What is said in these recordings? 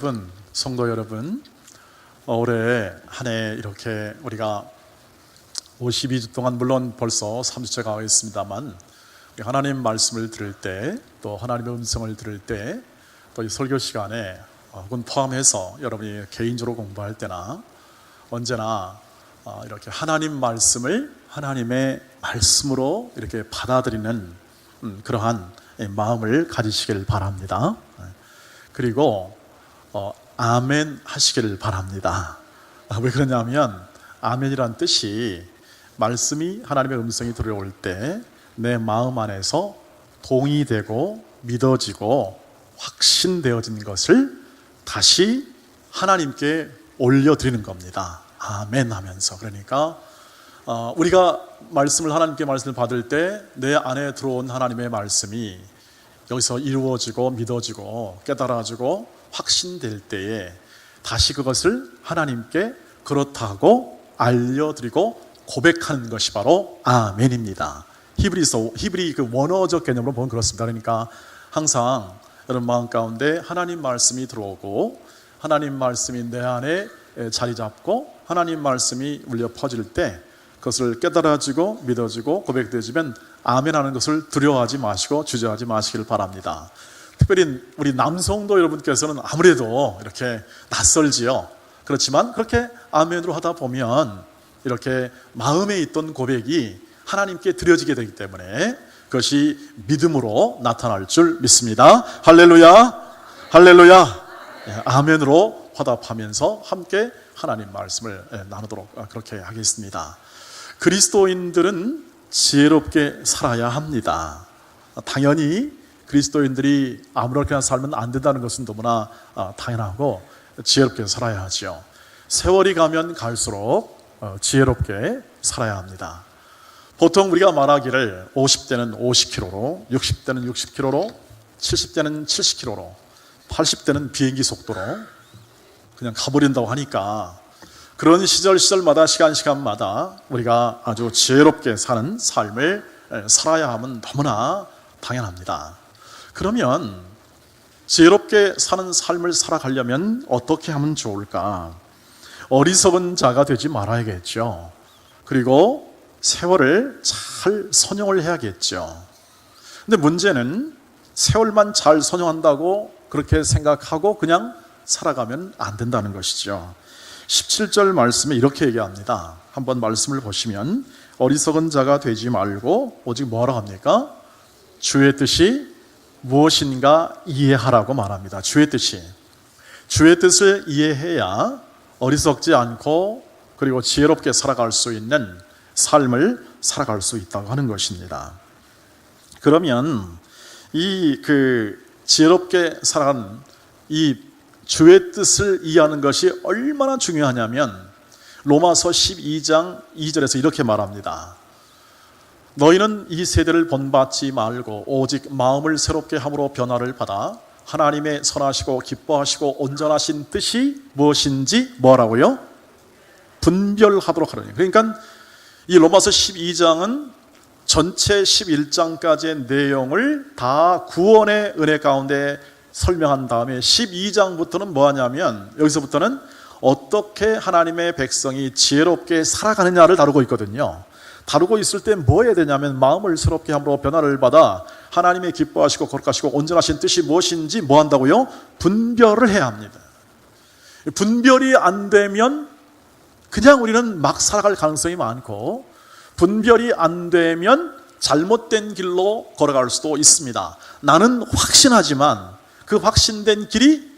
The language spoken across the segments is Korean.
여러분, 성도 여러분, 올해 한 해 이렇게 우리가 52주 동안, 물론 벌써 3주째가 와 있습니다만, 하나님 말씀을 들을 때, 또 하나님의 음성을 들을 때, 또 이 설교 시간에 혹은 포함해서 여러분이 개인적으로 공부할 때나 언제나 이렇게 하나님 말씀을 하나님의 말씀으로 이렇게 받아들이는 그러한 마음을 가지시길 바랍니다. 그리고 아멘 하시기를 바랍니다. 왜 그러냐면 아멘이란 뜻이 말씀이, 하나님의 음성이 들어올 때 내 마음 안에서 동의되고 믿어지고 확신되어진 것을 다시 하나님께 올려드리는 겁니다. 아멘 하면서. 그러니까 우리가 하나님께 말씀을 받을 때 내 안에 들어온 하나님의 말씀이 여기서 이루어지고 믿어지고 깨달아지고 확신될 때에 다시 그것을 하나님께 그렇다고 알려드리고 고백하는 것이 바로 아멘입니다. 히브리 그 원어적 개념으로 보면 그렇습니다. 그러니까 항상 여러분 마음 가운데 하나님 말씀이 들어오고 하나님 말씀이 내 안에 자리 잡고 하나님 말씀이 울려 퍼질 때 그것을 깨달아지고 믿어지고 고백되어지면 아멘하는 것을 두려워하지 마시고 주저하지 마시길 바랍니다. 특별히 우리 남성도 여러분께서는 아무래도 이렇게 낯설지요. 그렇지만 그렇게 아멘으로 하다 보면 이렇게 마음에 있던 고백이 하나님께 드려지게 되기 때문에 그것이 믿음으로 나타날 줄 믿습니다. 할렐루야, 할렐루야. 아멘으로 화답하면서 함께 하나님 말씀을 나누도록 그렇게 하겠습니다. 그리스도인들은 지혜롭게 살아야 합니다. 당연히 그리스도인들이 아무렇게나 살면 안 된다는 것은 너무나 당연하고 지혜롭게 살아야 하죠. 세월이 가면 갈수록 지혜롭게 살아야 합니다. 보통 우리가 말하기를 50대는 50km로, 60대는 60km로, 70대는 70km로, 80대는 비행기 속도로 그냥 가버린다고 하니까 그런 시절마다 시간마다 우리가 아주 지혜롭게 사는 삶을 살아야 함은 너무나 당연합니다. 그러면 지혜롭게 사는 삶을 살아가려면 어떻게 하면 좋을까? 어리석은 자가 되지 말아야겠죠. 그리고 세월을 잘 선용을 해야겠죠. 근데 문제는 세월만 잘 선용한다고 그렇게 생각하고 그냥 살아가면 안 된다는 것이죠. 17절 말씀에 이렇게 얘기합니다. 한번 말씀을 보시면 어리석은 자가 되지 말고 오직 뭐라고 합니까? 주의 뜻이 무엇인가 이해하라고 말합니다. 주의 뜻을 이해해야 어리석지 않고 그리고 지혜롭게 살아갈 수 있는 삶을 살아갈 수 있다고 하는 것입니다. 그러면 이 지혜롭게 살아가는 이 주의 뜻을 이해하는 것이 얼마나 중요하냐면 로마서 12장 2절에서 이렇게 말합니다. 너희는 이 세대를 본받지 말고 오직 마음을 새롭게 함으로 변화를 받아 하나님의 선하시고 기뻐하시고 온전하신 뜻이 무엇인지 뭐라고요? 분별하도록 하라니. 그러니까 이 로마서 12장은 전체 11장까지의 내용을 다 구원의 은혜 가운데 설명한 다음에 12장부터는 뭐 하냐면 여기서부터는 어떻게 하나님의 백성이 지혜롭게 살아가느냐를 다루고 있거든요. 다루고 있을 때 뭐 해야 되냐면 마음을 새롭게 함으로 변화를 받아 하나님의 기뻐하시고 거룩하시고 온전하신 뜻이 무엇인지 뭐 한다고요? 분별을 해야 합니다. 분별이 안 되면 그냥 우리는 막 살아갈 가능성이 많고 분별이 안 되면 잘못된 길로 걸어갈 수도 있습니다. 나는 확신하지만 그 확신된 길이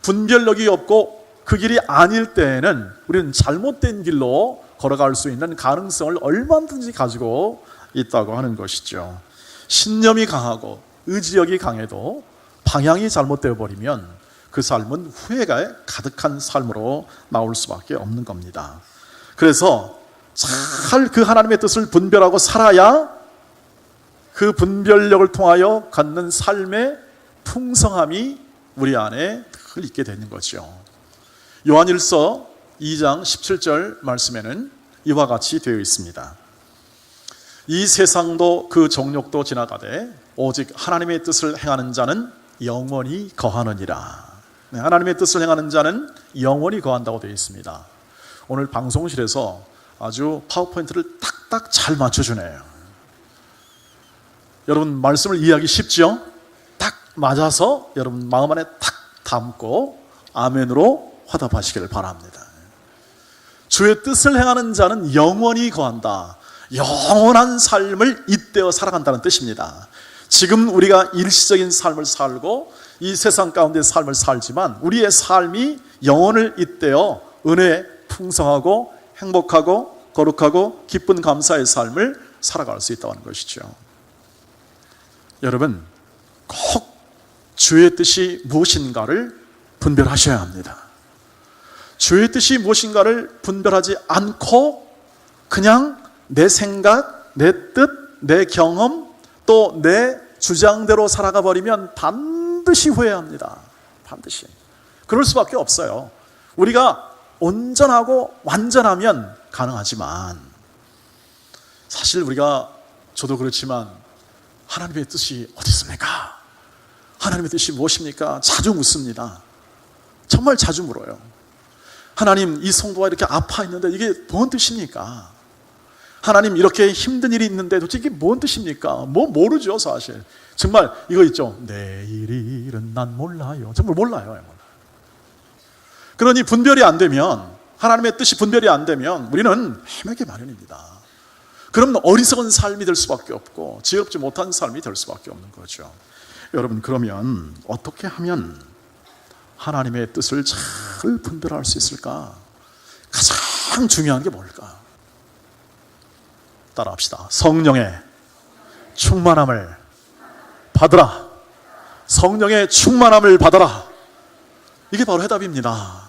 분별력이 없고 그 길이 아닐 때에는 우리는 잘못된 길로 걸어갈 수 있는 가능성을 얼마든지 가지고 있다고 하는 것이죠. 신념이 강하고 의지력이 강해도 방향이 잘못되어 버리면 그 삶은 후회가 가득한 삶으로 나올 수밖에 없는 겁니다. 그래서 잘 그 하나님의 뜻을 분별하고 살아야 그 분별력을 통하여 갖는 삶의 풍성함이 우리 안에 늘 있게 되는 거죠. 요한일서 2장 17절 말씀에는 이와 같이 되어 있습니다. 이 세상도 그 정욕도 지나가되 오직 하나님의 뜻을 행하는 자는 영원히 거하느니라. 네, 하나님의 뜻을 행하는 자는 영원히 거한다고 되어 있습니다. 오늘 방송실에서 아주 파워포인트를 딱딱 잘 맞춰주네요. 여러분 말씀을 이해하기 쉽죠? 딱 맞아서 여러분 마음 안에 탁 담고 아멘으로 화답하시기를 바랍니다. 주의 뜻을 행하는 자는 영원히 거한다. 영원한 삶을 잇대어 살아간다는 뜻입니다. 지금 우리가 일시적인 삶을 살고 이 세상 가운데 삶을 살지만 우리의 삶이 영원을 잇대어 은혜 풍성하고 행복하고 거룩하고 기쁜 감사의 삶을 살아갈 수 있다는 것이죠. 여러분 꼭 주의 뜻이 무엇인가를 분별하셔야 합니다. 주의 뜻이 무엇인가를 분별하지 않고 그냥 내 생각, 내 뜻, 내 경험 또 내 주장대로 살아가 버리면 반드시 후회합니다. 반드시. 그럴 수밖에 없어요. 우리가 온전하고 완전하면 가능하지만 사실 우리가 저도 그렇지만 하나님의 뜻이 어디 있습니까? 하나님의 뜻이 무엇입니까? 자주 묻습니다. 정말 자주 물어요. 하나님, 이 성도가 이렇게 아파 있는데 이게 뭔 뜻입니까? 하나님, 이렇게 힘든 일이 있는데 도대체 이게 뭔 뜻입니까? 모르죠 사실. 정말 이거 있죠. 내일 일은 난 몰라요. 정말 몰라요. 그러니 분별이 안 되면, 하나님의 뜻이 분별이 안 되면 우리는 헤매게 마련입니다. 그러면 어리석은 삶이 될 수밖에 없고 지혜롭지 못한 삶이 될 수밖에 없는 거죠. 여러분 그러면 어떻게 하면 하나님의 뜻을 잘 분별할 수 있을까? 가장 중요한 게 뭘까? 따라합시다. 성령의 충만함을 받으라. 성령의 충만함을 받아라. 이게 바로 해답입니다.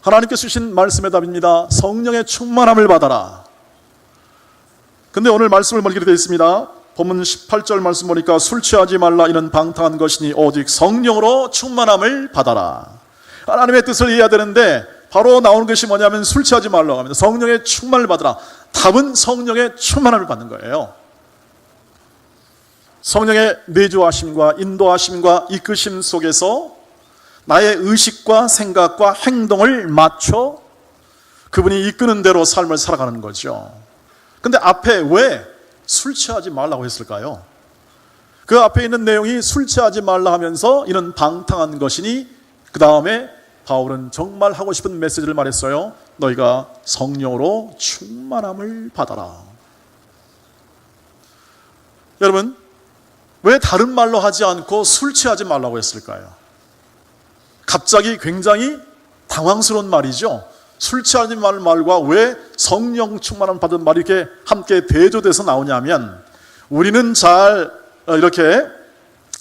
하나님께서 주신 말씀의 답입니다. 성령의 충만함을 받아라. 근데 오늘 말씀을 보기로 되어 있습니다. 본문 18절 말씀 보니까 술 취하지 말라 이는 방탕한 것이니 오직 성령으로 충만함을 받아라. 하나님의 뜻을 이해해야 되는데 바로 나오는 것이 뭐냐면 술 취하지 말라고 합니다. 성령의 충만을 받으라. 답은 성령의 충만함을 받는 거예요. 성령의 내주하심과 인도하심과 이끄심 속에서 나의 의식과 생각과 행동을 맞춰 그분이 이끄는 대로 삶을 살아가는 거죠. 근데 앞에 왜 술 취하지 말라고 했을까요? 그 앞에 있는 내용이 술 취하지 말라 하면서 이는 방탕한 것이니 그 다음에 바울은 정말 하고 싶은 메시지를 말했어요. 너희가 성령으로 충만함을 받아라. 여러분 왜 다른 말로 하지 않고 술 취하지 말라고 했을까요? 갑자기 굉장히 당황스러운 말이죠. 술 취하지 말 말과 왜 성령 충만함을 받은 말이 이렇게 함께 대조돼서 나오냐면 우리는 잘 이렇게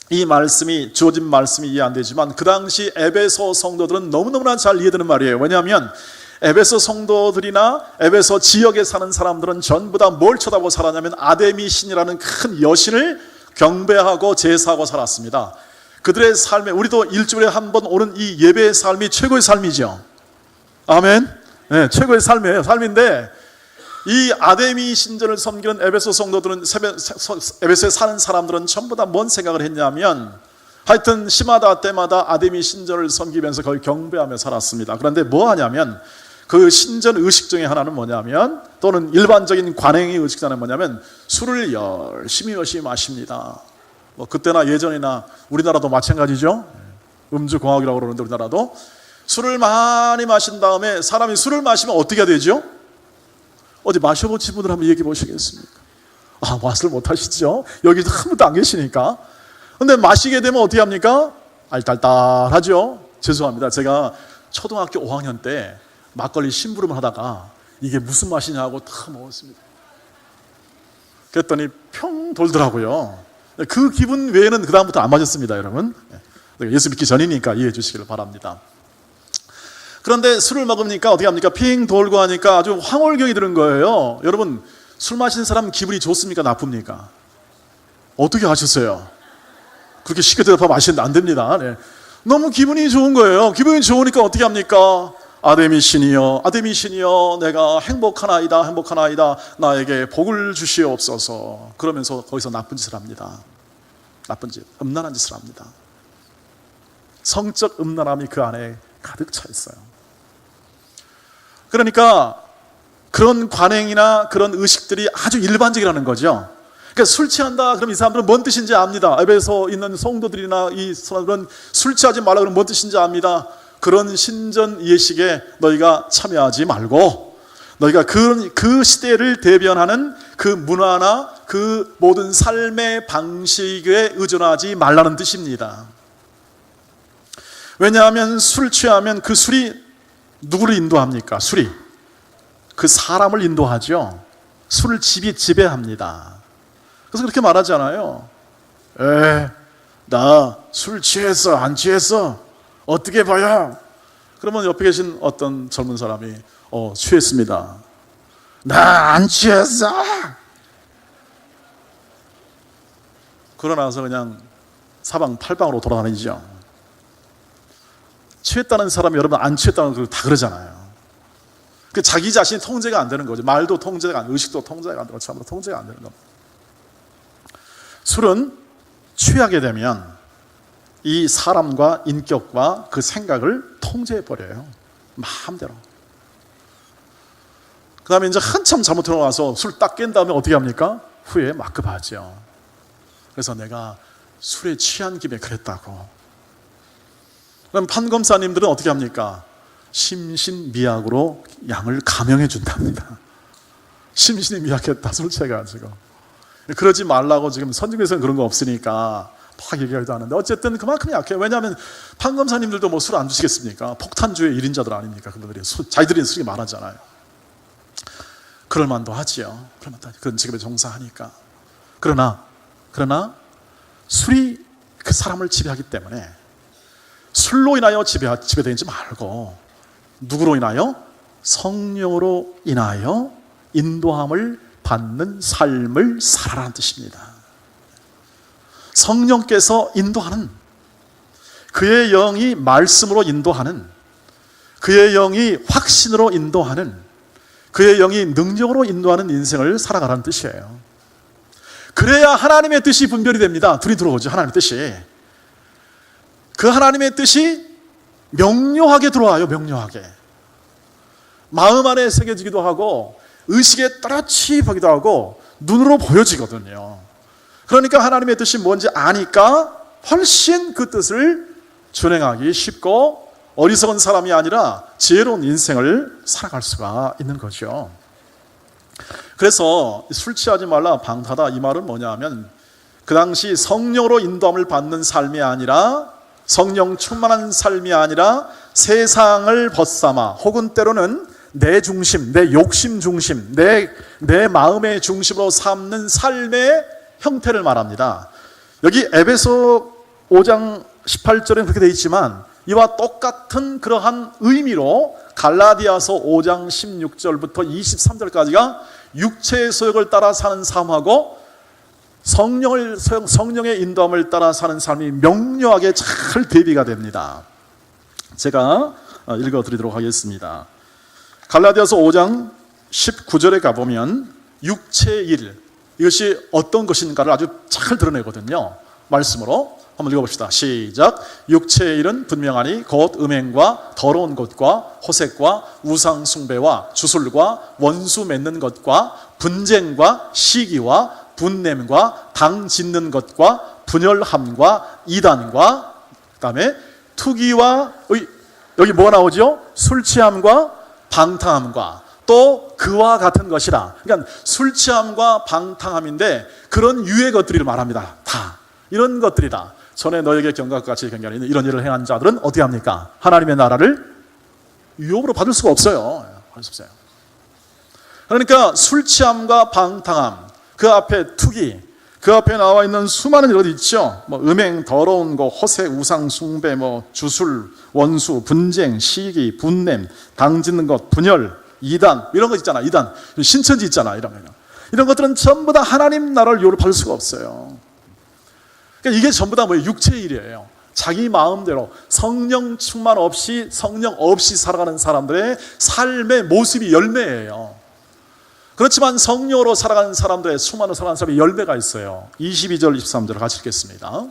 이 말씀이 주어진 말씀이 이해 안 되지만 그 당시 에베소 성도들은 너무너무나 잘 이해되는 말이에요. 왜냐하면 에베소 성도들이나 에베소 지역에 사는 사람들은 전부 다 뭘 쳐다보고 살았냐면 아데미 신이라는 큰 여신을 경배하고 제사하고 살았습니다. 그들의 삶에 우리도 일주일에 한 번 오는 이 예배의 삶이 최고의 삶이죠. 아멘. 네, 최고의 삶이에요. 삶인데 이 아데미 신전을 섬기는 에베소 성도들은 에베소에 사는 사람들은 전부 다 뭔 생각을 했냐면 하여튼 시마다 때마다 아데미 신전을 섬기면서 거의 경배하며 살았습니다. 그런데 뭐 하냐면 그 신전 의식 중에 하나는 뭐냐면 또는 일반적인 관행의 의식 중에 하나는 뭐냐면 술을 열심히 마십니다. 뭐 그때나 예전이나 우리나라도 마찬가지죠. 음주공학이라고 그러는데 우리나라도 술을 많이 마신 다음에 사람이 술을 마시면 어떻게 해야 되죠? 어디 마셔보신 분들 한번 얘기해 보시겠습니까? 아, 맛을 못 하시죠? 여기 한 분도 안 계시니까. 근데 마시게 되면 어떻게 합니까? 알딸딸하죠? 죄송합니다. 제가 초등학교 5학년 때 막걸리 심부름을 하다가 이게 무슨 맛이냐고 다 먹었습니다. 그랬더니 평 돌더라고요. 그 기분 외에는 그 다음부터 안 마셨습니다, 여러분. 예수 믿기 전이니까 이해해 주시기를 바랍니다. 그런데 술을 먹으니까 어떻게 합니까? 핑 돌고 하니까 아주 황홀경이 드는 거예요. 여러분 술 마시는 사람 기분이 좋습니까? 나쁩니까? 어떻게 하셨어요? 그렇게 쉽게 대답하면 마시는데 안 됩니다. 네. 너무 기분이 좋은 거예요. 기분이 좋으니까 어떻게 합니까? 아데미 신이여 내가 행복하나이다 나에게 복을 주시옵소서. 그러면서 거기서 나쁜 짓을 합니다. 나쁜 짓, 음란한 짓을 합니다. 성적 음란함이 그 안에 가득 차 있어요. 그러니까 그런 관행이나 그런 의식들이 아주 일반적이라는 거죠. 그러니까 술 취한다 그럼 이 사람들은 뭔 뜻인지 압니다. 에베소 있는 성도들이나 이 사람들은 술 취하지 말라 그러면 뭔 뜻인지 압니다. 그런 신전 예식에 너희가 참여하지 말고 너희가 그 시대를 대변하는 그 문화나 그 모든 삶의 방식에 의존하지 말라는 뜻입니다. 왜냐하면 술 취하면 그 술이 누구를 인도합니까? 술이 그 사람을 인도하죠. 술을 지배합니다. 그래서 그렇게 말하잖아요. 나 술 취했어 안 취했어? 어떻게 봐요? 그러면 옆에 계신 어떤 젊은 사람이 취했습니다. 나 안 취했어. 그러고 나서 그냥 사방팔방으로 돌아다니죠. 취했다는 사람이 여러분 안 취했다는 걸 다 그러잖아요. 그 자기 자신이 통제가 안 되는 거죠. 말도 통제가 안 되고 의식도 통제가 안 되고 참으로 통제가 안 되는 겁니다. 술은 취하게 되면 이 사람과 인격과 그 생각을 통제해버려요. 마음대로. 그 다음에 이제 한참 잘못하고 나서 술 딱 깬 다음에 어떻게 합니까? 후에 막급하죠. 그래서 내가 술에 취한 김에 그랬다고. 그럼 판검사님들은 어떻게 합니까? 심신미약으로 양을 감형해 준답니다. 심신이 미약했다 술 취해가지고. 그러지 말라고 지금 선진국에서는 그런 거 없으니까 막 얘기하기도 하는데 어쨌든 그만큼 약해요. 왜냐하면 판검사님들도 뭐 술 안 드시겠습니까? 폭탄주의 1인자들 아닙니까? 그분들이 자기들이 술이 많았잖아요. 그럴 만도 하지요. 그런 직업에 종사하니까. 그러나 술이 그 사람을 지배하기 때문에 술로 인하여 지배되지 말고 누구로 인하여? 성령으로 인하여 인도함을 받는 삶을 살아라는 뜻입니다. 성령께서 인도하는, 그의 영이 말씀으로 인도하는, 그의 영이 확신으로 인도하는, 그의 영이 능력으로 인도하는 인생을 살아가라는 뜻이에요. 그래야 하나님의 뜻이 분별이 됩니다. 둘이 들어오죠. 하나님의 뜻이. 그 하나님의 뜻이 명료하게 들어와요. 명료하게. 마음 안에 새겨지기도 하고 의식에 따라치기도 하고 눈으로 보여지거든요. 그러니까 하나님의 뜻이 뭔지 아니까 훨씬 그 뜻을 준행하기 쉽고 어리석은 사람이 아니라 지혜로운 인생을 살아갈 수가 있는 거죠. 그래서 술 취하지 말라 방타다 이 말은 뭐냐 하면 그 당시 성령으로 인도함을 받는 삶이 아니라 성령 충만한 삶이 아니라 세상을 벗삼아 혹은 때로는 내 중심, 내 욕심 중심, 내 마음의 중심으로 삼는 삶의 형태를 말합니다. 여기 에베소 5장 18절에 그렇게 되어 있지만 이와 똑같은 그러한 의미로 갈라디아서 5장 16절부터 23절까지가 육체의 소욕을 따라 사는 삶하고 성령의 인도함을 따라 사는 삶이 명료하게 잘 대비가 됩니다. 제가 읽어드리도록 하겠습니다. 갈라디아서 5장 19절에 가보면 육체의 일, 이것이 어떤 것인가를 아주 잘 드러내거든요. 말씀으로 한번 읽어봅시다. 시작. 육체의 일은 분명하니 곧 음행과 더러운 것과 호색과 우상 숭배와 주술과 원수 맺는 것과 분쟁과 시기와 분냄과 당 짓는 것과 분열함과 이단과 그다음에 투기와 여기 뭐가 나오죠? 술 취함과 방탕함과 또 그와 같은 것이라. 그러니까 술 취함과 방탕함인데 그런 유의 것들을 말합니다. 다 이런 것들이다. 전에 너에게 경각과 같이 경계하는 이런 일을 행한 자들은 어떻게 합니까? 하나님의 나라를 유업으로 받을 수가 없어요. 받을 수 없어요. 그러니까 술 취함과 방탕함, 그 앞에 투기, 그 앞에 나와 있는 수많은 일들이 있죠. 뭐 음행, 더러운 거, 호색, 우상 숭배, 뭐 주술, 원수, 분쟁, 시기, 분냄, 당짓는 것, 분열, 이단 이런 거 있잖아. 이단, 신천지 있잖아. 이런 것들은 전부 다 하나님 나라를 유업으로 받을 수가 없어요. 그러니까 이게 전부 다 뭐예요? 육체의 일이에요. 자기 마음대로 성령 충만 없이 성령 없이 살아가는 사람들의 삶의 모습이 열매예요. 그렇지만 성령으로 살아가는 사람들의 수많은 살아가는 사람의 열매가 있어요. 22절 23절 같이 읽겠습니다.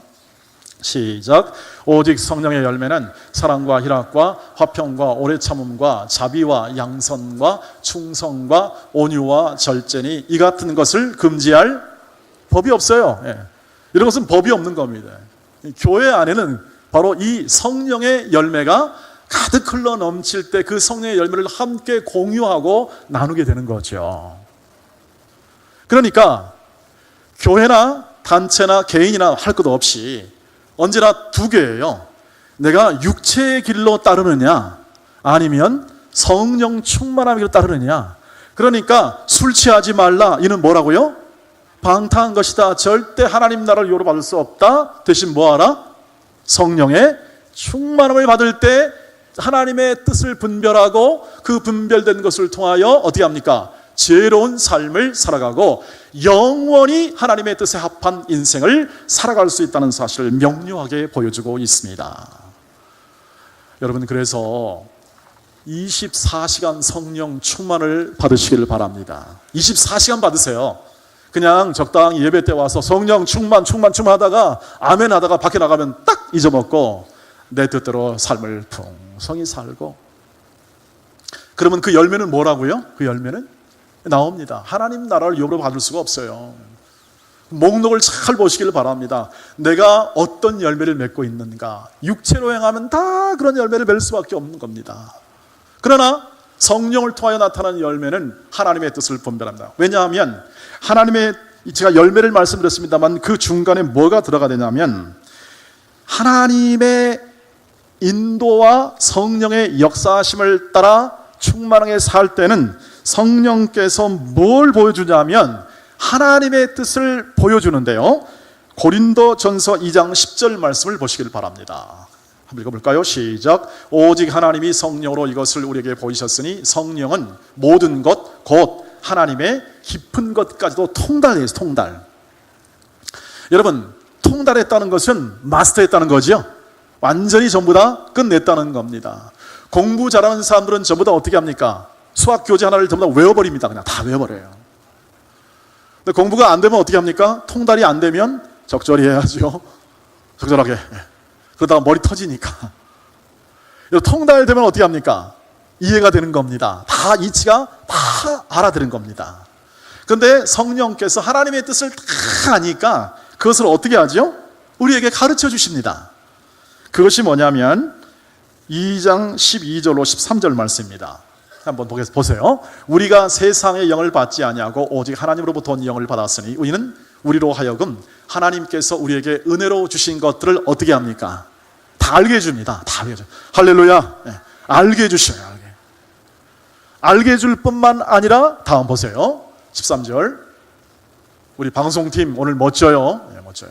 시작. 오직 성령의 열매는 사랑과 희락과 화평과 오래 참음과 자비와 양선과 충성과 온유와 절제니 이 같은 것을 금지할 법이 없어요. 이런 것은 법이 없는 겁니다. 교회 안에는 바로 이 성령의 열매가 가득 흘러 넘칠 때 그 성령의 열매를 함께 공유하고 나누게 되는 거죠. 그러니까 교회나 단체나 개인이나 할 것 없이 언제나 두 개예요. 내가 육체의 길로 따르느냐 아니면 성령 충만함의 길로 따르느냐. 그러니까 술 취하지 말라, 이는 뭐라고요? 방탕한 것이다. 절대 하나님 나라를 요로 받을 수 없다. 대신 뭐하라? 성령의 충만함을 받을 때 하나님의 뜻을 분별하고 그 분별된 것을 통하여 어떻게 합니까? 지혜로운 삶을 살아가고 영원히 하나님의 뜻에 합한 인생을 살아갈 수 있다는 사실을 명료하게 보여주고 있습니다. 여러분, 그래서 24시간 성령 충만을 받으시기를 바랍니다. 24시간 받으세요. 그냥 적당히 예배 때 와서 성령 충만 하다가 아멘 하다가 밖에 나가면 딱 잊어먹고 내 뜻대로 삶을 풍성히 살고, 그러면 그 열매는 뭐라고요? 그 열매는 나옵니다. 하나님 나라를 유업으로 받을 수가 없어요. 목록을 잘 보시길 바랍니다. 내가 어떤 열매를 맺고 있는가. 육체로 행하면 다 그런 열매를 맺을 수밖에 없는 겁니다. 그러나 성령을 통하여 나타나는 열매는 하나님의 뜻을 분별합니다. 왜냐하면 제가 열매를 말씀드렸습니다만 그 중간에 뭐가 들어가 되냐면 하나님의 인도와 성령의 역사하심을 따라 충만하게 살 때는 성령께서 뭘 보여주냐면 하나님의 뜻을 보여주는데요. 고린도전서 2장 10절 말씀을 보시길 바랍니다. 한번 읽어볼까요? 시작. 오직 하나님이 성령으로 이것을 우리에게 보이셨으니 성령은 모든 것 곧 하나님의 깊은 것까지도 통달해요. 통달. 여러분, 통달했다는 것은 마스터했다는 거죠. 완전히 전부 다 끝냈다는 겁니다. 공부 잘하는 사람들은 전부 다 어떻게 합니까? 수학 교재 하나를 전부 다 외워버립니다. 그냥 다 외워버려요. 근데 공부가 안 되면 어떻게 합니까? 통달이 안 되면 적절히 해야죠. 적절하게. 그러다가 머리 터지니까. 통달되면 어떻게 합니까? 이해가 되는 겁니다. 다 이치가 다 알아들은 겁니다. 그런데 성령께서 하나님의 뜻을 다 아니까 그것을 어떻게 하죠? 우리에게 가르쳐 주십니다. 그것이 뭐냐면 2장 12절로 13절 말씀입니다. 한번 보세요. 우리가 세상의 영을 받지 아니하고 오직 하나님으로부터 온 영을 받았으니 우리는 우리로 하여금 하나님께서 우리에게 은혜로 주신 것들을 어떻게 합니까? 다 알게 해줍니다. 다 알게 해줘요. 할렐루야. 네. 알게 해주셔요. 알게 해줄 뿐만 아니라 다음 보세요. 13절. 우리 방송팀 오늘 멋져요. 네, 멋져요.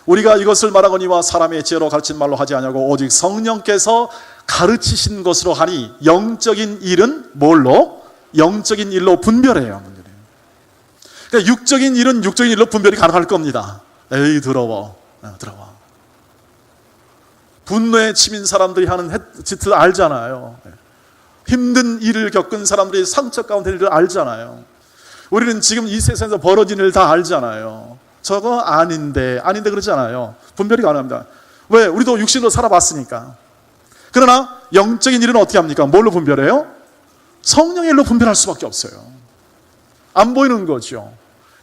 우리가 이것을 말하거니와 사람의 지혜로 가르친 말로 하지 아니하고 오직 성령께서 가르치신 것으로 하니 영적인 일은 뭘로? 영적인 일로 분별해요. 그러니까 육적인 일은 육적인 일로 분별이 가능할 겁니다. 에이 더러워. 더러워. 분노에 치민 사람들이 하는 짓을 알잖아요. 힘든 일을 겪은 사람들이 상처 가운데 일을 알잖아요. 우리는 지금 이 세상에서 벌어진 일 다 알잖아요. 저거 아닌데 그러잖아요. 분별이 가능합니다. 왜? 우리도 육신으로 살아봤으니까. 그러나 영적인 일은 어떻게 합니까? 뭘로 분별해요? 성령의 일로 분별할 수밖에 없어요. 안 보이는 거죠.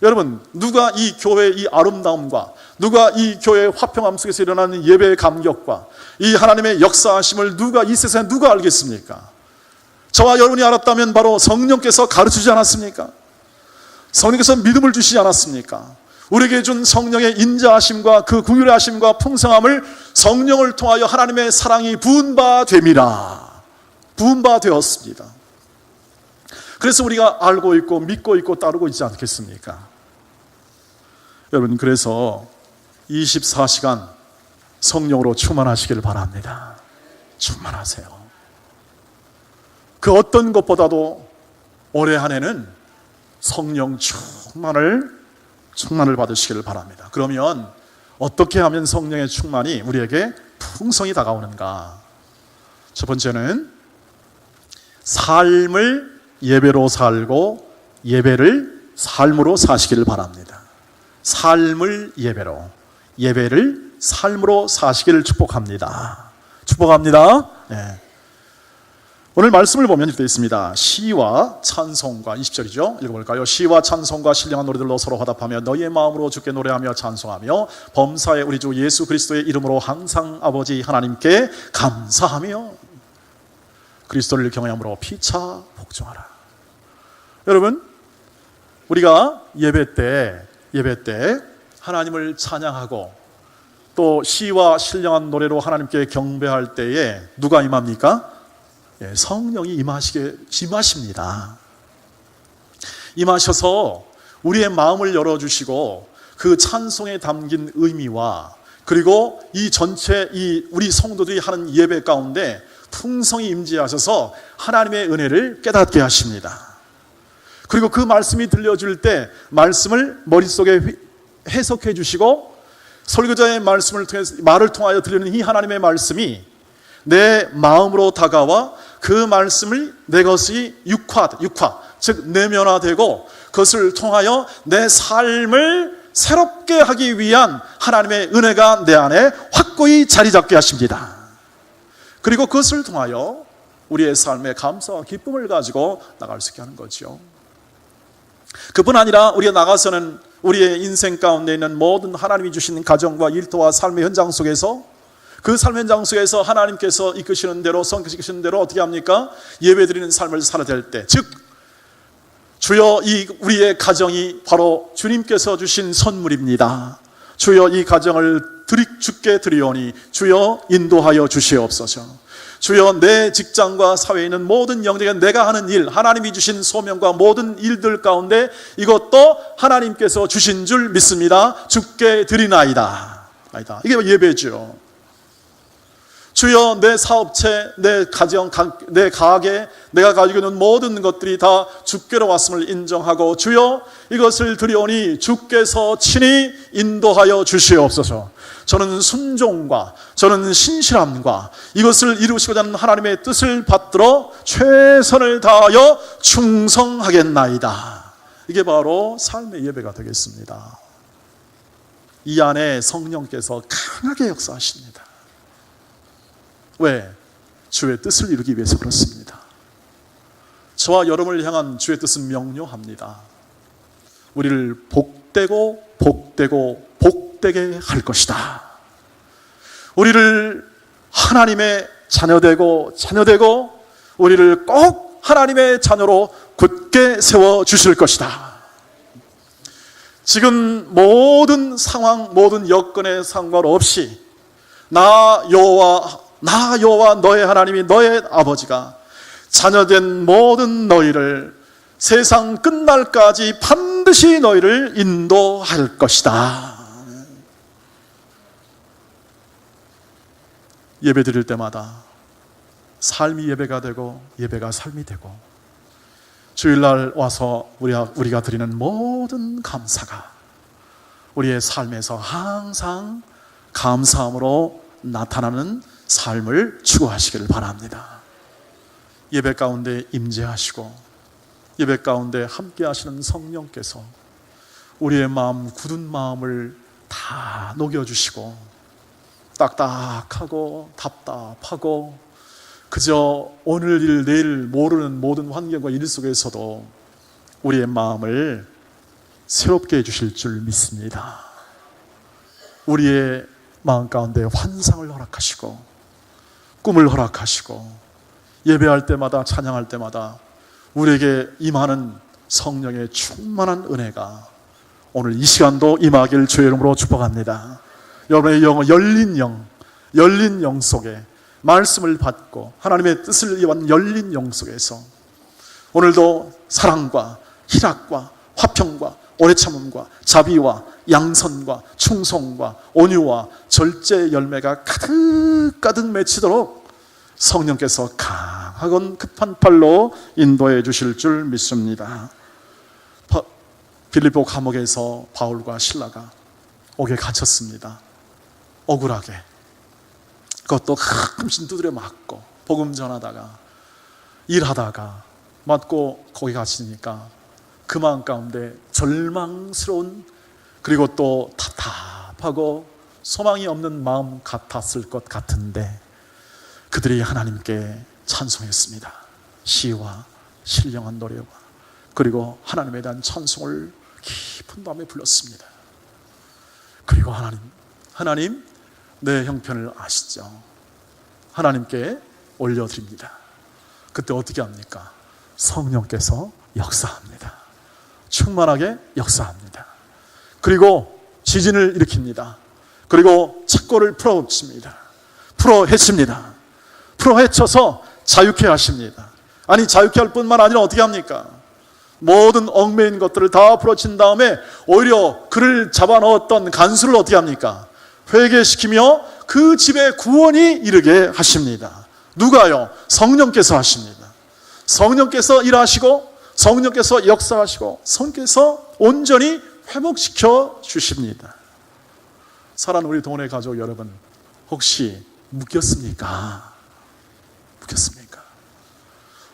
여러분, 누가 이 교회의 이 아름다움과 누가 이 교회의 화평함 속에서 일어나는 예배의 감격과 이 하나님의 역사하심을 이 세상에 누가 알겠습니까? 저와 여러분이 알았다면 바로 성령께서 가르치지 않았습니까? 성령께서 믿음을 주시지 않았습니까? 우리에게 준 성령의 인자하심과 그 긍휼의 하심과 풍성함을 성령을 통하여 하나님의 사랑이 부은바 됨이라. 부은바 되었습니다. 그래서 우리가 알고 있고 믿고 있고 따르고 있지 않겠습니까? 여러분, 그래서 24시간 성령으로 충만하시기를 바랍니다. 충만하세요. 그 어떤 것보다도 올해 한 해는 성령 충만을 받으시기를 바랍니다. 그러면 어떻게 하면 성령의 충만이 우리에게 풍성히 다가오는가? 첫 번째는 삶을 예배로 살고 예배를 삶으로 사시기를 바랍니다. 삶을 예배로, 예배를 삶으로 사시기를 축복합니다. 축복합니다. 네. 오늘 말씀을 보면 이렇게 있습니다. 시와 찬송과 20절이죠. 읽어볼까요? 시와 찬송과 신령한 노래들로 서로 화답하며 너희의 마음으로 주께 노래하며 찬송하며 범사의 우리 주 예수 그리스도의 이름으로 항상 아버지 하나님께 감사하며 그리스도를 경외함으로 피차 복종하라. 여러분, 우리가 예배 때 하나님을 찬양하고 또 시와 신령한 노래로 하나님께 경배할 때에 누가 임합니까? 성령이 임하십니다. 임하셔서 우리의 마음을 열어주시고 그 찬송에 담긴 의미와 그리고 이 전체 우리 성도들이 하는 예배 가운데 풍성히 임재하셔서 하나님의 은혜를 깨닫게 하십니다. 그리고 그 말씀이 들려줄 때 말씀을 머릿속에 해석해 주시고 설교자의 말을 통하여 들리는 이 하나님의 말씀이 내 마음으로 다가와 그 말씀을 내 것이 육화, 즉 내면화되고 그것을 통하여 내 삶을 새롭게 하기 위한 하나님의 은혜가 내 안에 확고히 자리 잡게 하십니다. 그리고 그것을 통하여 우리의 삶에 감사와 기쁨을 가지고 나갈 수 있게 하는 거죠. 그뿐 아니라 우리가 나가서는 우리의 인생 가운데 있는 모든 하나님이 주신 가정과 일터와 삶의 현장 속에서 그 삶의 현장 속에서 하나님께서 이끄시는 대로 성취시키시는 대로 어떻게 합니까? 예배드리는 삶을 살아야 될 때, 즉 주여 이 우리의 가정이 바로 주님께서 주신 선물입니다. 주여 이 가정을 주께 드리오니 주여 인도하여 주시옵소서. 주여 내 직장과 사회에 있는 모든 영역에 내가 하는 일, 하나님이 주신 소명과 모든 일들 가운데 이것도 하나님께서 주신 줄 믿습니다. 주께 드리나이다. 이게 예배죠. 주여 내 사업체, 내 가정, 내 가게, 내가 가지고 있는 모든 것들이 다 주께로 왔음을 인정하고 주여 이것을 드리오니 주께서 친히 인도하여 주시옵소서. 저는 순종과 저는 신실함과 이것을 이루시고자 하는 하나님의 뜻을 받들어 최선을 다하여 충성하겠나이다. 이게 바로 삶의 예배가 되겠습니다. 이 안에 성령께서 강하게 역사하십니다. 왜? 주의 뜻을 이루기 위해서 그렇습니다. 저와 여러분을 향한 주의 뜻은 명료합니다. 우리를 복되고 복되게 할 것이다. 우리를 하나님의 자녀되고 우리를 꼭 하나님의 자녀로 굳게 세워주실 것이다. 지금 모든 상황, 모든 여건에 상관없이 나 여호와 너의 하나님이 너의 아버지가 자녀된 모든 너희를 세상 끝날까지 반드시 너희를 인도할 것이다. 예배 드릴 때마다 삶이 예배가 되고 예배가 삶이 되고 주일날 와서 우리가 드리는 모든 감사가 우리의 삶에서 항상 감사함으로 나타나는 삶을 추구하시기를 바랍니다. 예배 가운데 임재하시고 예배 가운데 함께 하시는 성령께서 우리의 마음, 굳은 마음을 다 녹여주시고 딱딱하고 답답하고 그저 오늘 일 내일 모르는 모든 환경과 일 속에서도 우리의 마음을 새롭게 해주실 줄 믿습니다. 우리의 마음 가운데 환상을 허락하시고 꿈을 허락하시고 예배할 때마다 찬양할 때마다 우리에게 임하는 성령의 충만한 은혜가 오늘 이 시간도 임하길 주의 이름으로 축복합니다. 여러분의 영은 열린 영 속에 말씀을 받고 하나님의 뜻을 이해한 열린 영 속에서 오늘도 사랑과 희락과 화평과 오래 참음과 자비와 양선과 충성과 온유와 절제 열매가 가득가득 맺히도록 성령께서 강하건 급한 팔로 인도해 주실 줄 믿습니다. 빌립보 감옥에서 바울과 실라가 옥에 갇혔습니다. 억울하게. 그것도 가끔씩 두드려 맞고 복음 전하다가 일하다가 맞고 거기 갇히니까 그 마음 가운데 절망스러운 그리고 또 답답하고 소망이 없는 마음 같았을 것 같은데 그들이 하나님께 찬송했습니다. 시와 신령한 노래와 그리고 하나님에 대한 찬송을 깊은 밤에 불렀습니다. 그리고 하나님 내 형편을 아시죠? 하나님께 올려드립니다. 그때 어떻게 합니까? 성령께서 역사합니다. 충만하게 역사합니다. 그리고 지진을 일으킵니다. 그리고 착고를 풀어헤칩니다. 풀어헤쳐서 자유케 하십니다. 아니, 자유케 할 뿐만 아니라 어떻게 합니까? 모든 얽매인 것들을 다 풀어친 다음에 오히려 그를 잡아넣었던 간수를 어떻게 합니까? 회개시키며 그 집에 구원이 이르게 하십니다. 누가요? 성령께서 하십니다. 성령께서 일하시고 성령께서 역사하시고 성령께서 온전히 회복시켜 주십니다. 사랑하는 우리 동원의 가족 여러분, 혹시 묶였습니까? 묶였습니까?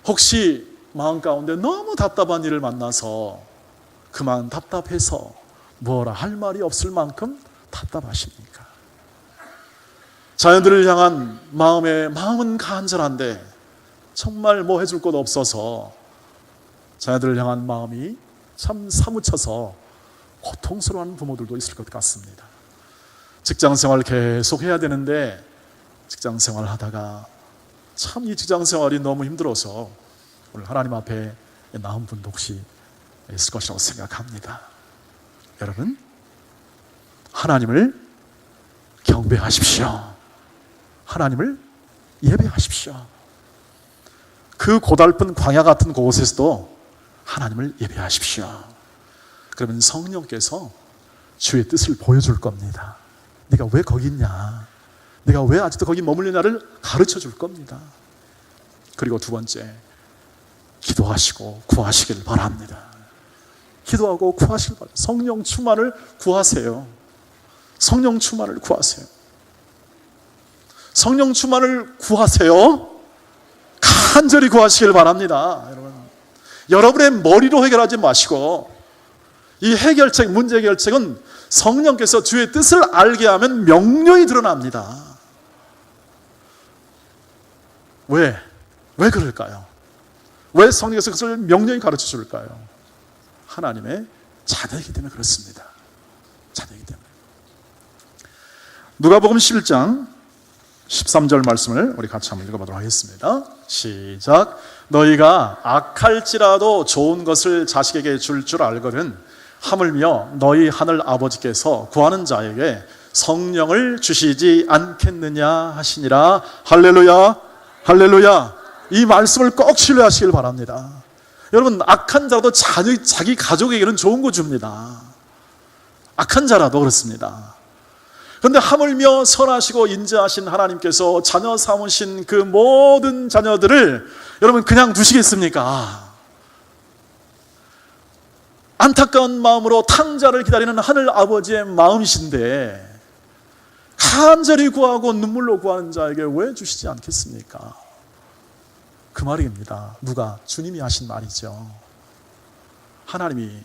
혹시 마음 가운데 너무 답답한 일을 만나서 그만 답답해서 뭐라 할 말이 없을 만큼 답답하십니까? 자녀들을 향한 마음은 간절한데 정말 뭐 해줄 것 없어서 자녀들을 향한 마음이 참 사무쳐서 고통스러워하는 부모들도 있을 것 같습니다. 직장생활 계속 해야 되는데 직장생활 하다가 참 이 직장생활이 너무 힘들어서 오늘 하나님 앞에 나온 분도 혹시 있을 것이라고 생각합니다. 여러분, 하나님을 경배하십시오. 하나님을 예배하십시오. 그 고달픈 광야 같은 곳에서도 하나님을 예배하십시오. 그러면 성령께서 주의 뜻을 보여줄 겁니다. 네가 왜 거기 있냐, 네가 왜 아직도 거기 머물리냐를 가르쳐 줄 겁니다. 그리고 두 번째, 기도하시고 구하시길 바랍니다. 기도하고 구하시길 바랍니다. 성령 충만을 구하세요. 성령 충만을 구하세요. 성령 충만을 구하세요. 간절히 구하시길 바랍니다. 여러분의 머리로 해결하지 마시고 이 해결책, 문제 해결책은 성령께서 주의 뜻을 알게 하면 명령이 드러납니다. 왜 그럴까요? 왜 성령께서 그것을 명령히 가르쳐 줄까요? 하나님의 자녀이기 때문에 그렇습니다. 자녀이기 때문에. 누가복음 11장 13절 말씀을 우리 같이 한번 읽어보도록 하겠습니다. 시작. 너희가 악할지라도 좋은 것을 자식에게 줄 알거든 하물며 너희 하늘 아버지께서 구하는 자에게 성령을 주시지 않겠느냐 하시니라. 할렐루야, 할렐루야. 이 말씀을 꼭 신뢰하시길 바랍니다. 여러분, 악한 자라도 자기 가족에게는 좋은 거 줍니다. 악한 자라도 그렇습니다. 그런데 하물며 선하시고 인자하신 하나님께서 자녀 삼으신 그 모든 자녀들을 여러분 그냥 두시겠습니까? 안타까운 마음으로 탕자를 기다리는 하늘 아버지의 마음이신데 간절히 구하고 눈물로 구하는 자에게 왜 주시지 않겠습니까? 그 말입니다. 누가? 주님이 하신 말이죠. 하나님이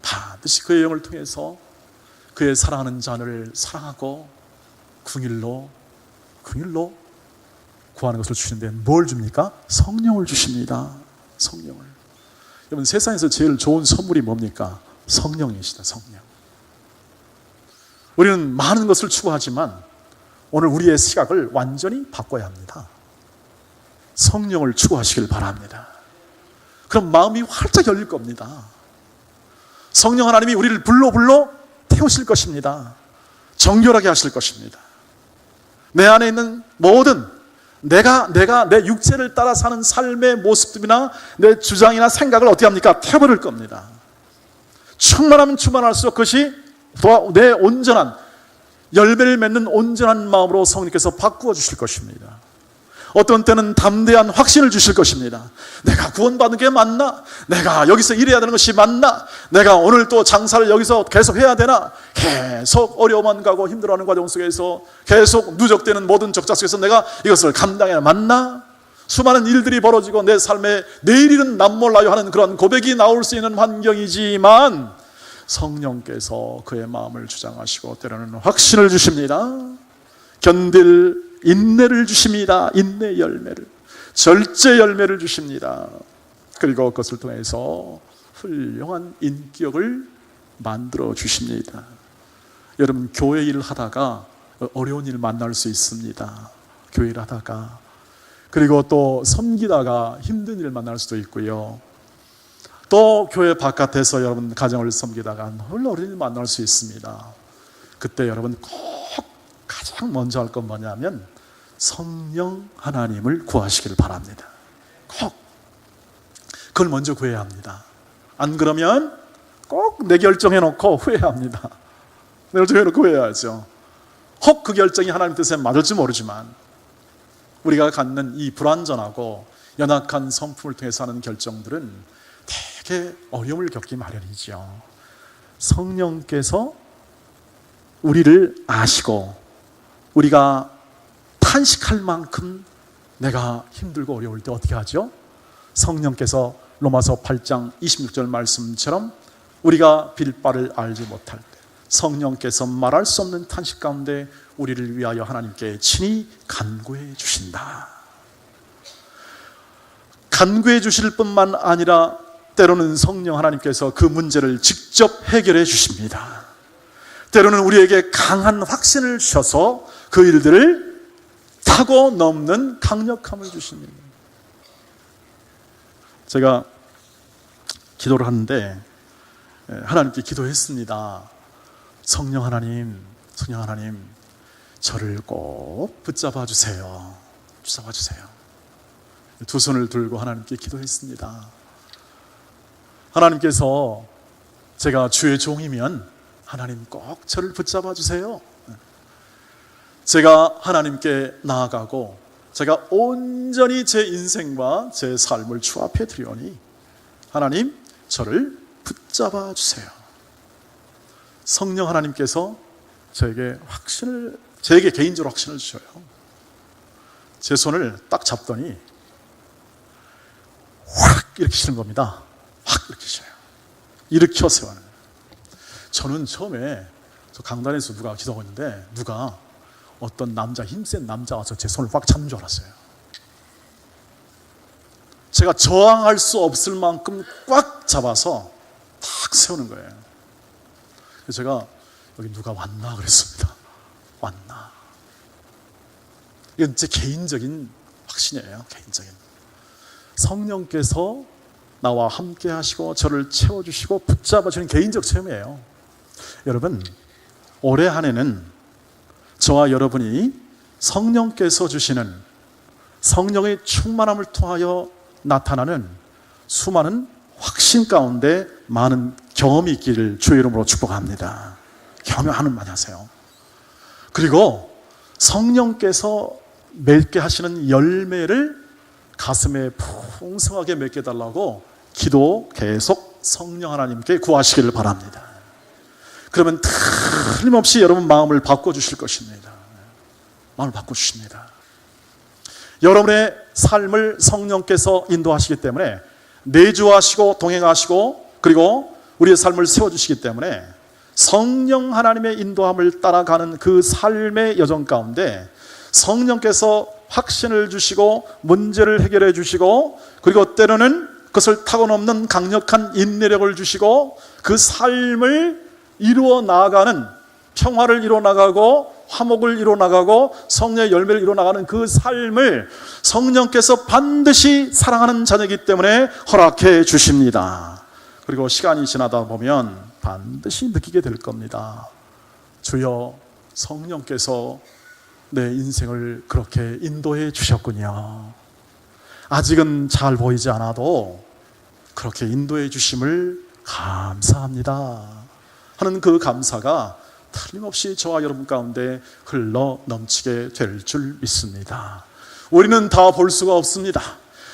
반드시 그의 영을 통해서 그의 사랑하는 자녀를 사랑하고 긍휼로 구하는 것을 주시는데 뭘 줍니까? 성령을 주십니다. 성령을. 여러분, 세상에서 제일 좋은 선물이 뭡니까? 성령이시다. 성령. 우리는 많은 것을 추구하지만 오늘 우리의 시각을 완전히 바꿔야 합니다. 성령을 추구하시길 바랍니다. 그럼 마음이 활짝 열릴 겁니다. 성령 하나님이 우리를 불러 태우실 것입니다. 정결하게 하실 것입니다. 내 안에 있는 모든 내가 내 육체를 따라 사는 삶의 모습들이나 내 주장이나 생각을 어떻게 합니까? 태워버릴 겁니다. 충만하면 충만할수록 그것이 내 온전한 열매를 맺는 온전한 마음으로 성령께서 바꾸어 주실 것입니다. 어떤 때는 담대한 확신을 주실 것입니다. 내가 구원받은 게 맞나? 내가 여기서 일해야 되는 것이 맞나? 내가 오늘 또 장사를 여기서 계속 해야 되나? 계속 어려움만 가고 힘들어하는 과정 속에서 계속 누적되는 모든 적자 속에서 내가 이것을 감당해야 맞나? 수많은 일들이 벌어지고 내 삶에 내일 일은 남 몰라요 하는 그런 고백이 나올 수 있는 환경이지만 성령께서 그의 마음을 주장하시고 때로는 확신을 주십니다. 견딜 인내를 주십니다. 인내 열매를, 절제 열매를 주십니다. 그리고 그것을 통해서 훌륭한 인격을 만들어 주십니다. 여러분, 교회 일을 하다가 어려운 일 만날 수 있습니다. 교회 일을 하다가, 그리고 또 섬기다가 힘든 일을 만날 수도 있고요. 또 교회 바깥에서 여러분 가정을 섬기다가 어려운 일을 만날 수 있습니다. 그때 여러분 꼭 가장 먼저 할 건 뭐냐면 성령 하나님을 구하시길 바랍니다. 꼭 그걸 먼저 구해야 합니다. 안 그러면 꼭 내 결정해놓고 후회합니다. 내 결정해놓고 후회해야죠. 혹 그 결정이 하나님 뜻에 맞을지 모르지만 우리가 갖는 이 불완전하고 연약한 성품을 통해서 하는 결정들은 되게 어려움을 겪기 마련이죠. 성령께서 우리를 아시고 우리가 탄식할 만큼 내가 힘들고 어려울 때 어떻게 하죠? 성령께서 로마서 8장 26절 말씀처럼 우리가 빌 바를 알지 못할 때 성령께서 말할 수 없는 탄식 가운데 우리를 위하여 하나님께 친히 간구해 주신다. 간구해 주실 뿐만 아니라 때로는 성령 하나님께서 그 문제를 직접 해결해 주십니다. 때로는 우리에게 강한 확신을 주셔서 그 일들을 타고 넘는 강력함을 주십니다. 제가 기도를 하는데 하나님께 기도했습니다. 성령 하나님, 저를 꼭 붙잡아 주세요. 붙잡아 주세요. 두 손을 들고 하나님께 기도했습니다. 하나님께서 제가 주의 종이면 하나님 꼭 저를 붙잡아 주세요. 제가 하나님께 나아가고 제가 온전히 제 인생과 제 삶을 주 앞에 드리오니 하나님 저를 붙잡아 주세요. 성령 하나님께서 제게 개인적으로 확신을 주셔요. 제 손을 딱 잡더니 확 일으키시는 겁니다. 확 일으키셔요. 일으켜 세워는. 저는 처음에 저 강단에서 누가 기도하고 있는데 누가 어떤 남자, 힘센 남자 와서 제 손을 확 잡는 줄 알았어요. 제가 저항할 수 없을 만큼 꽉 잡아서 탁 세우는 거예요. 그래서 제가 여기 누가 왔나 그랬습니다. 왔나. 이건 제 개인적인 확신이에요. 개인적인. 성령께서 나와 함께 하시고 저를 채워주시고 붙잡아주는 개인적 체험이에요. 여러분, 올해 한 해는 저와 여러분이 성령께서 주시는 성령의 충만함을 통하여 나타나는 수많은 확신 가운데 많은 경험이 있기를 주의 이름으로 축복합니다. 경험하는 많이 하세요. 그리고 성령께서 맺게 하시는 열매를 가슴에 풍성하게 맺게 달라고 기도 계속 성령 하나님께 구하시기를 바랍니다. 그러면 틀림없이 여러분 마음을 바꿔주실 것입니다. 마음을 바꿔주십니다. 여러분의 삶을 성령께서 인도하시기 때문에 내주하시고 동행하시고 그리고 우리의 삶을 세워주시기 때문에 성령 하나님의 인도함을 따라가는 그 삶의 여정 가운데 성령께서 확신을 주시고 문제를 해결해 주시고 그리고 때로는 그것을 타고 넘는 강력한 인내력을 주시고 그 삶을 이루어 나가는 평화를 이루어 나가고 화목을 이루어 나가고 성령의 열매를 이루어 나가는 그 삶을 성령께서 반드시 사랑하는 자녀이기 때문에 허락해 주십니다. 그리고 시간이 지나다 보면 반드시 느끼게 될 겁니다. 주여, 성령께서 내 인생을 그렇게 인도해 주셨군요. 아직은 잘 보이지 않아도 그렇게 인도해 주심을 감사합니다 하는 그 감사가 틀림없이 저와 여러분 가운데 흘러 넘치게 될 줄 믿습니다. 우리는 다 볼 수가 없습니다.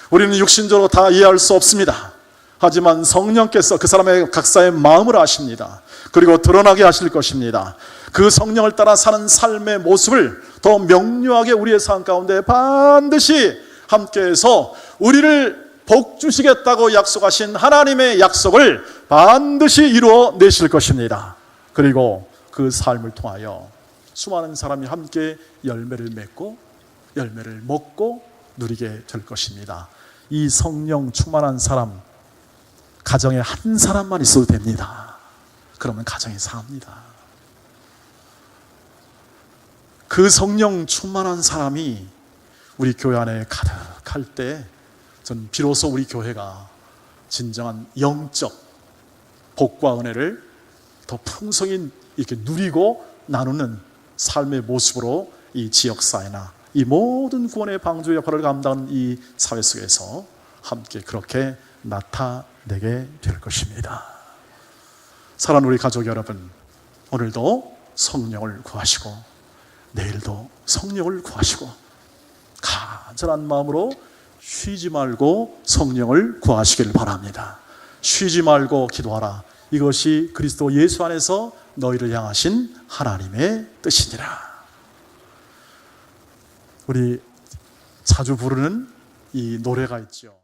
우리는 육신적으로 다 이해할 수 없습니다. 하지만 성령께서 그 사람의 각자의 마음을 아십니다. 그리고 드러나게 하실 것입니다. 그 성령을 따라 사는 삶의 모습을 더 명료하게 우리의 삶 가운데 반드시 함께해서 우리를 복 주시겠다고 약속하신 하나님의 약속을 반드시 이루어내실 것입니다. 그리고 그 삶을 통하여 수많은 사람이 함께 열매를 맺고 열매를 먹고 누리게 될 것입니다. 이 성령 충만한 사람, 가정에 한 사람만 있어도 됩니다. 그러면 가정이 삽니다. 그 성령 충만한 사람이 우리 교회 안에 가득할 때 저는 비로소 우리 교회가 진정한 영적 복과 은혜를 더 풍성히 이렇게 누리고 나누는 삶의 모습으로 이 지역사회나 이 모든 구원의 방주 역할을 감당하는 이 사회 속에서 함께 그렇게 나타내게 될 것입니다. 사랑하는 우리 가족 여러분, 오늘도 성령을 구하시고 내일도 성령을 구하시고 간절한 마음으로 쉬지 말고 성령을 구하시길 바랍니다. 쉬지 말고 기도하라. 이것이 그리스도 예수 안에서 너희를 향하신 하나님의 뜻이니라. 우리 자주 부르는 이 노래가 있죠.